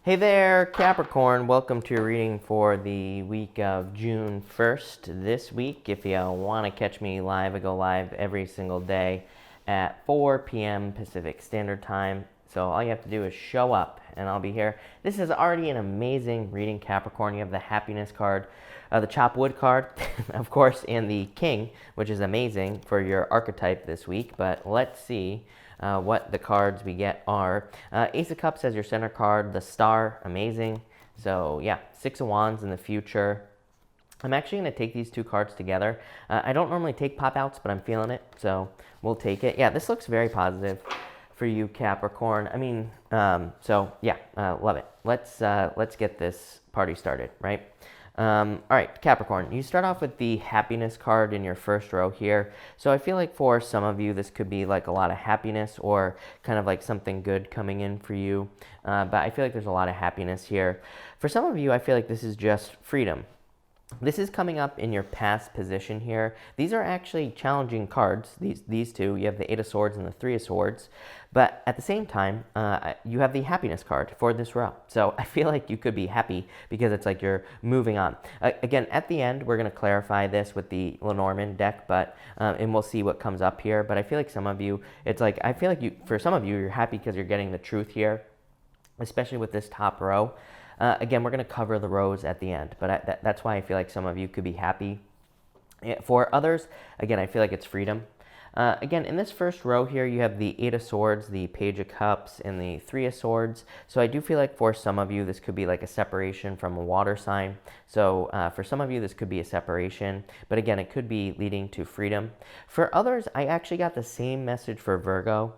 Hey there, Capricorn. Welcome to your reading for the week of June 1st. This week, if you want to catch me live, I go live every single day at 4 p.m. Pacific Standard Time. So all you have to do is show up and I'll be here. This is already an amazing reading, Capricorn. You have the happiness card, the chop wood card, of course, and the king, which is amazing for your archetype this week. But let's see what the cards we get are. Ace of Cups as your center card, the star, amazing. So yeah, Six of Wands in the future. I'm actually going to take these two cards together. I don't normally take pop-outs, but I'm feeling it, so we'll take it. Yeah, this looks very positive for you, Capricorn. I mean, so yeah, love it. Let's get this party started, right? All right, Capricorn, you start off with the happiness card in your first row here. So I feel like for some of you, this could be like a lot of happiness or kind of like something good coming in for you. But I feel like there's a lot of happiness here. For some of you, I feel like this is just freedom. This is coming up in your past position here. These are actually challenging cards, these two. You have the Eight of Swords and the Three of Swords. But at the same time, you have the happiness card for this row. So I feel like you could be happy because it's like you're moving on. Again, at the end, we're going to clarify this with the Lenormand deck, but and we'll see what comes up here. But I feel like some of you, it's like, I feel like for some of you, you're happy because you're getting the truth here, especially with this top row. Again, we're going to cover the rows at the end, but that's why I feel like some of you could be happy. For others, again, I feel like it's freedom. Again, in this first row here, you have the Eight of Swords, the Page of Cups, and the Three of Swords. So I do feel like for some of you, this could be like a separation from a water sign. So for some of you, this could be a separation. But again, it could be leading to freedom. For others, I actually got the same message for Virgo.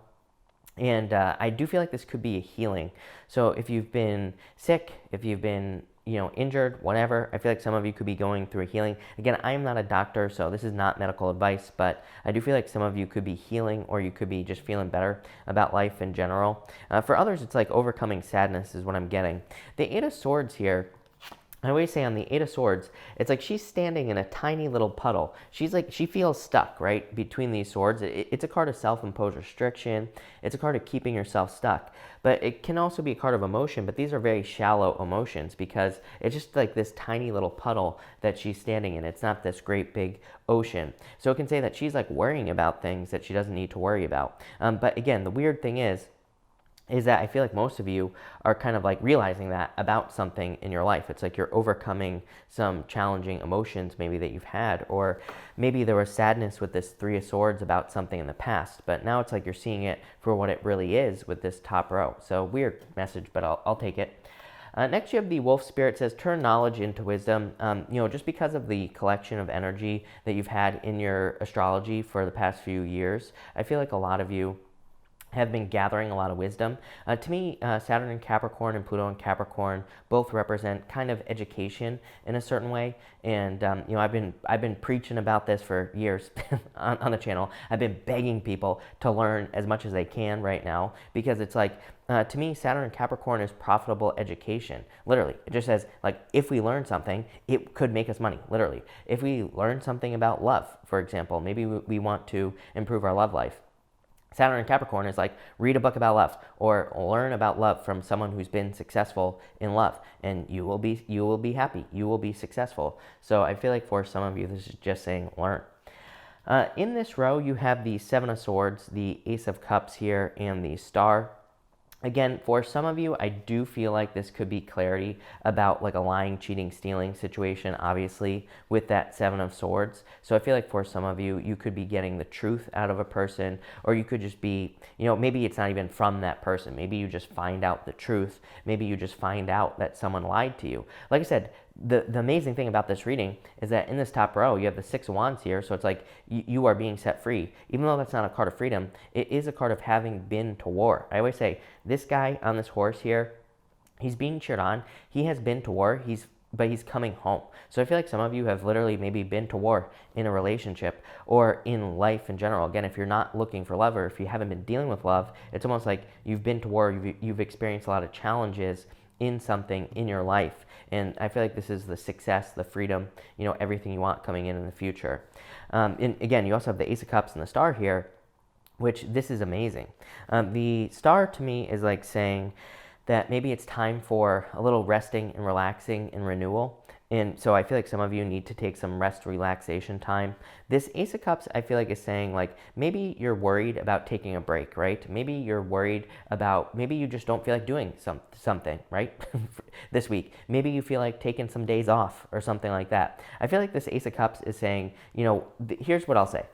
And I do feel like this could be a healing. So if you've been sick, if you've been, injured, whatever, I feel like some of you could be going through a healing. Again, I am not a doctor, so this is not medical advice, but I do feel like some of you could be healing or you could be just feeling better about life in general. For others, it's like overcoming sadness is what I'm getting. The Eight of Swords here, I always say on the Eight of Swords, it's like she's standing in a tiny little puddle. She's like, she feels stuck, right, between these swords. It's a card of self-imposed restriction. It's a card of keeping yourself stuck. But it can also be a card of emotion, but these are very shallow emotions because it's just like this tiny little puddle that she's standing in. It's not this great big ocean. So it can say that she's like worrying about things that she doesn't need to worry about. But again, the weird thing is that I feel like most of you are kind of like realizing that about something in your life. It's like you're overcoming some challenging emotions maybe that you've had, or maybe there was sadness with this Three of Swords about something in the past, but now it's like you're seeing it for what it really is with this top row. So weird message, but I'll take it. Next, you have the Wolf Spirit. It says, turn knowledge into wisdom. Just because of the collection of energy that you've had in your astrology for the past few years, I feel like a lot of you have been gathering a lot of wisdom. To me, Saturn in Capricorn and Pluto in Capricorn both represent kind of education in a certain way. And I've been preaching about this for years on the channel. I've been begging people to learn as much as they can right now because it's like, to me, Saturn in Capricorn is profitable education. Literally, it just says like if we learn something, it could make us money. Literally, if we learn something about love, for example, maybe we want to improve our love life. Saturn in Capricorn is like read a book about love or learn about love from someone who's been successful in love, and you will be happy. You will be successful. So I feel like for some of you, this is just saying learn. In this row, you have the Seven of Swords, the Ace of Cups here, and the Star. Again, for some of you, I do feel like this could be clarity about like a lying, cheating, stealing situation, obviously, with that Seven of Swords. So I feel like for some of you, you could be getting the truth out of a person, or you could just be, maybe it's not even from that person. Maybe you just find out the truth. Maybe you just find out that someone lied to you. Like I said, the amazing thing about this reading is that in this top row, you have the Six of Wands here. So it's like you are being set free. Even though that's not a card of freedom, it is a card of having been to war. I always say, this guy on this horse here, he's being cheered on. He has been to war, but he's coming home. So I feel like some of you have literally maybe been to war in a relationship or in life in general. Again, if you're not looking for love or if you haven't been dealing with love, it's almost like you've been to war, you've experienced a lot of challenges in something in your life. And I feel like this is the success, the freedom, everything you want coming in the future. And again, you also have the Ace of Cups and the Star here, which this is amazing. The Star to me is like saying that maybe it's time for a little resting and relaxing and renewal. And so I feel like some of you need to take some rest, relaxation time. This Ace of Cups, I feel like is saying like, maybe you're worried about taking a break, right? Maybe you're worried about, maybe you just don't feel like doing something, right? This week. Maybe you feel like taking some days off or something like that. I feel like this Ace of Cups is saying, you know, here's what I'll say.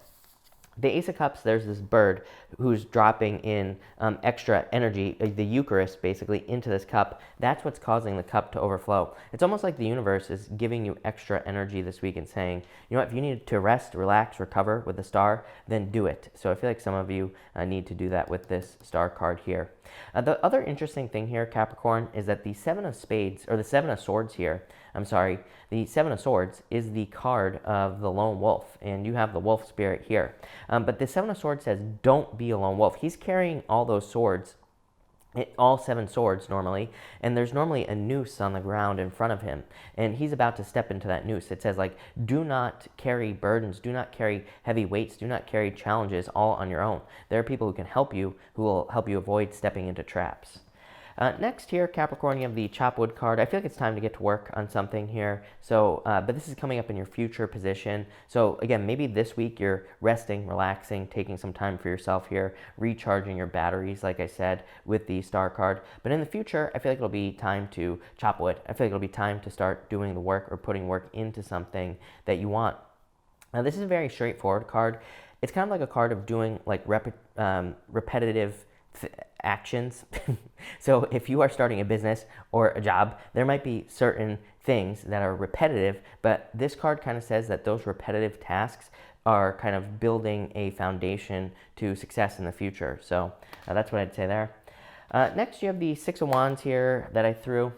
The Ace of Cups, there's this bird who's dropping in extra energy, the Eucharist basically, into this cup. That's what's causing the cup to overflow. It's almost like the universe is giving you extra energy this week and saying, you know what, if you need to rest, relax, recover with the star, then do it. So I feel like some of you need to do that with this star card here. The other interesting thing here, Capricorn, is that the Seven of Spades, or the Seven of Swords here, the Seven of Swords is the card of the lone wolf, and you have the wolf spirit here. But the Seven of Swords says, don't be a lone wolf. He's carrying all those swords, all 7 swords normally, and there's normally a noose on the ground in front of him, and he's about to step into that noose. It says, like, do not carry burdens, do not carry heavy weights, do not carry challenges all on your own. There are people who can help you, who will help you avoid stepping into traps. Next here, Capricorn, you have the Chopwood card. I feel like it's time to get to work on something here. So, but this is coming up in your future position. So again, maybe this week you're resting, relaxing, taking some time for yourself here, recharging your batteries, like I said, with the star card. But in the future, I feel like it'll be time to chop wood. I feel like it'll be time to start doing the work or putting work into something that you want. Now, this is a very straightforward card. It's kind of like a card of doing like repetitive actions. So if you are starting a business or a job, there might be certain things that are repetitive, but this card kind of says that those repetitive tasks are kind of building a foundation to success in the future. So that's what I'd say there. Next, you have the Six of Wands here that I threw.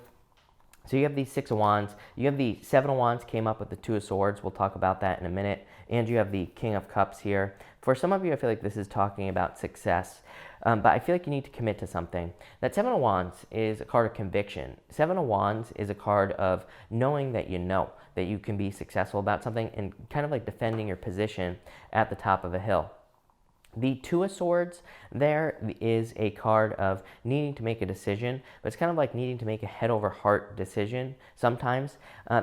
So you have the Six of Wands. You have the Seven of Wands came up with the Two of Swords. We'll talk about that in a minute. And you have the King of Cups here. For some of you, I feel like this is talking about success. But I feel like you need to commit to something. That Seven of Wands is a card of conviction. Seven of Wands is a card of knowing that you know that you can be successful about something and kind of like defending your position at the top of a hill. The Two of Swords there is a card of needing to make a decision, but it's kind of like needing to make a head over heart decision sometimes.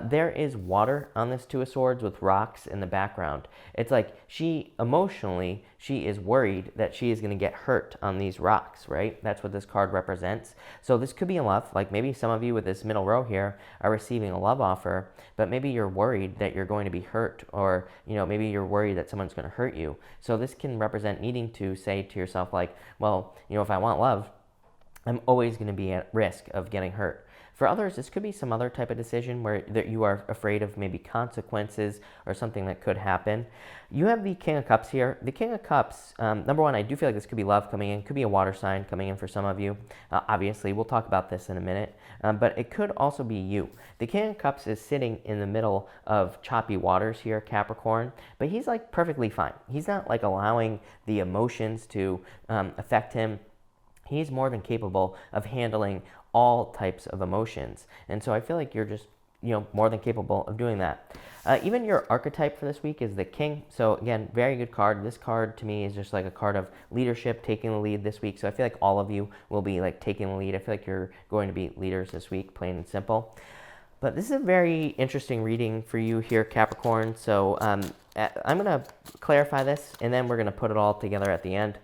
There is water on this Two of Swords with rocks in the background. It's like she is worried that she is going to get hurt on these rocks, right? That's what this card represents. So this could be in love. Like maybe some of you with this middle row here are receiving a love offer, but maybe you're worried that you're going to be hurt, or maybe you're worried that someone's going to hurt you. So this can represent needing to say to yourself like, well, if I want love, I'm always going to be at risk of getting hurt. For others, this could be some other type of decision where that you are afraid of maybe consequences or something that could happen. You have the King of Cups here. The King of Cups, number one, I do feel like this could be love coming in, could be a water sign coming in for some of you. Obviously, we'll talk about this in a minute, but it could also be you. The King of Cups is sitting in the middle of choppy waters here, Capricorn, but he's like perfectly fine. He's not like allowing the emotions to affect him. He's more than capable of handling all types of emotions. And so I feel like you're just, more than capable of doing that. Even your archetype for this week is the King. So again, very good card. This card to me is just like a card of leadership, taking the lead this week. So I feel like all of you will be like taking the lead. I feel like you're going to be leaders this week, plain and simple. But this is a very interesting reading for you here, Capricorn. So I'm going to clarify this, and then we're going to put it all together at the end.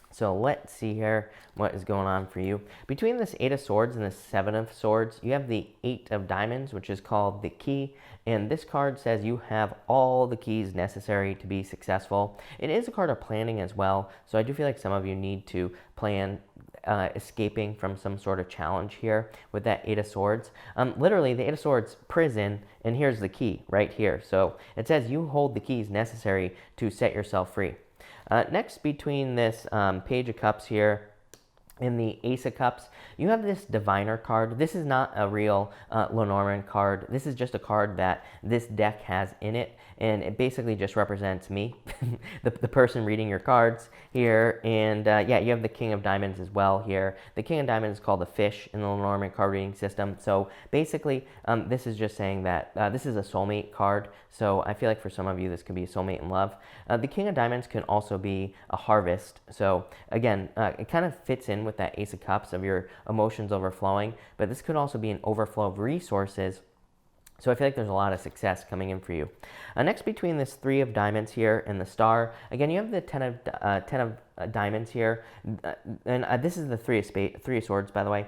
So let's see here what is going on for you. Between this Eight of Swords and the Seven of Swords, you have the Eight of Diamonds, which is called the Key. And this card says you have all the keys necessary to be successful. It is a card of planning as well. So I do feel like some of you need to plan escaping from some sort of challenge here with that Eight of Swords. Literally, the Eight of Swords, prison, and here's the key right here. So it says you hold the keys necessary to set yourself free. Next, between this Page of Cups here and the Ace of Cups, you have this Diviner card. This is not a real Lenormand card. This is just a card that this deck has in it, and it basically just represents me, the person reading your cards here. And yeah, you have the King of Diamonds as well here. The King of Diamonds is called the fish in the Lenormand card reading system. So basically, this is just saying that this is a soulmate card. So I feel like for some of you, this could be a soulmate in love. The King of Diamonds can also be a harvest. So again, it kind of fits in with that Ace of Cups of your emotions overflowing, but this could also be an overflow of resources. So I feel like there's a lot of success coming in for you. Next, between this 3 of diamonds here and the star, again, you have the 10 of diamonds here. And this is the 3 of swords, by the way.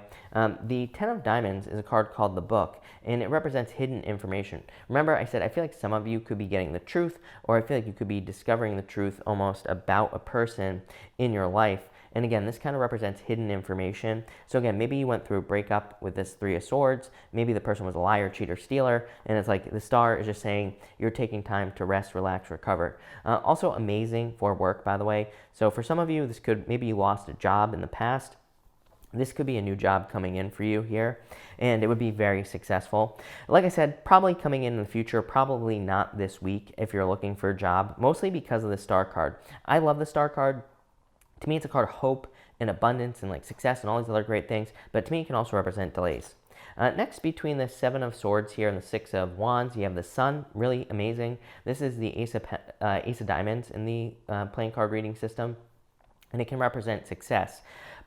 The 10 of diamonds is a card called the book, and it represents hidden information. Remember, I said I feel like some of you could be getting the truth, or I feel like you could be discovering the truth almost about a person in your life. And again, this kind of represents hidden information. So again, maybe you went through a breakup with this 3 of swords. Maybe the person was a liar, cheater, stealer. And it's like the star is just saying you're taking time to rest, relax, recover. Also amazing for work, by the way. So for some of you, this could, maybe you lost a job in the past. This could be a new job coming in for you here, and it would be very successful. Like I said, probably coming in the future, probably not this week if you're looking for a job, mostly because of the star card. I love the star card. To me, it's a card of hope and abundance and like success and all these other great things, but to me, it can also represent delays. Next, between the 7 of swords here and the 6 of wands, you have the sun, really amazing. This is the ace of diamonds in the playing card reading system, and it can represent success.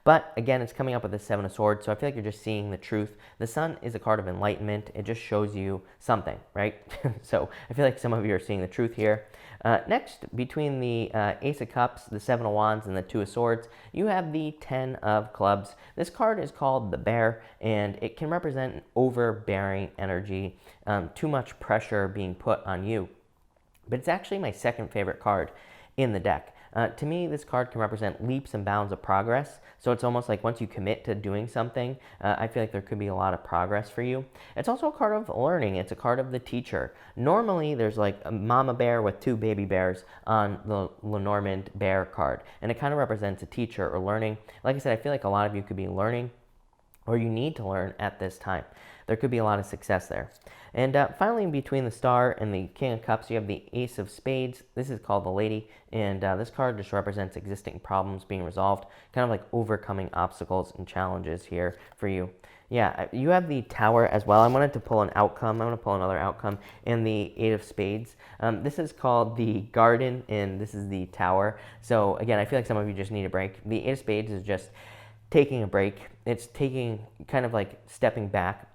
But again, it's coming up with the 7 of swords, so I feel like you're just seeing the truth. The sun is a card of enlightenment. It just shows you something, right? So I feel like some of you are seeing the truth here. Next, between the Ace of Cups, the 7 of Wands, and the 2 of Swords, you have the 10 of Clubs. This card is called the Bear, and it can represent an overbearing energy, too much pressure being put on you. But it's actually my second favorite card in the deck. To me, this card can represent leaps and bounds of progress. So it's almost like once you commit to doing something, I feel like there could be a lot of progress for you. It's also a card of learning. It's a card of the teacher. Normally, there's like a mama bear with 2 baby bears on the Lenormand bear card. And it kind of represents a teacher or learning. Like I said, I feel like a lot of you could be learning, or you need to learn at this time. There could be a lot of success there. And finally, between the star and the King of Cups, you have the Ace of Spades. This is called the Lady, and this card just represents existing problems being resolved, kind of like overcoming obstacles and challenges here for you. Yeah, you have the Tower as well. I wanted to pull an outcome. I want to pull another outcome in the 8 of Spades. This is called the Garden, and this is the Tower. So again, I feel like some of you just need a break. The 8 of Spades is just taking a break. It's taking kind of like stepping back.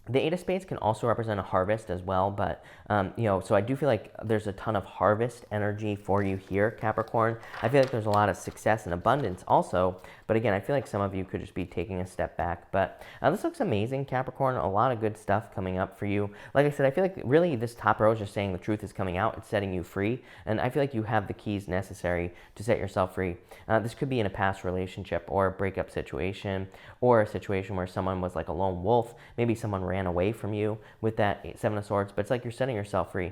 The 8 of Spades can also represent a harvest as well, but, so I do feel like there's a ton of harvest energy for you here, Capricorn. I feel like there's a lot of success and abundance also, but again, I feel like some of you could just be taking a step back. But this looks amazing, Capricorn. A lot of good stuff coming up for you. Like I said, I feel like really this top row is just saying the truth is coming out. It's setting you free, and I feel like you have the keys necessary to set yourself free. This could be in a past relationship or a breakup situation, or a situation where someone was like a lone wolf. Maybe someone ran away from you with that 7 of Swords, but it's like you're setting yourself free.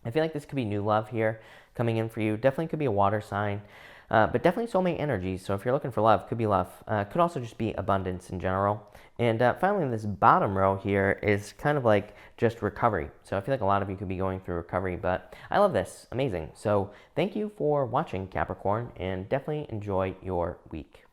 I feel like this could be new love here coming in for you. Definitely could be a water sign, but definitely soulmate energies. So if you're looking for love, could be love. Could also just be abundance in general. And finally, this bottom row here is kind of like just recovery. So I feel like a lot of you could be going through recovery, but I love this. Amazing. So thank you for watching, Capricorn, and definitely enjoy your week.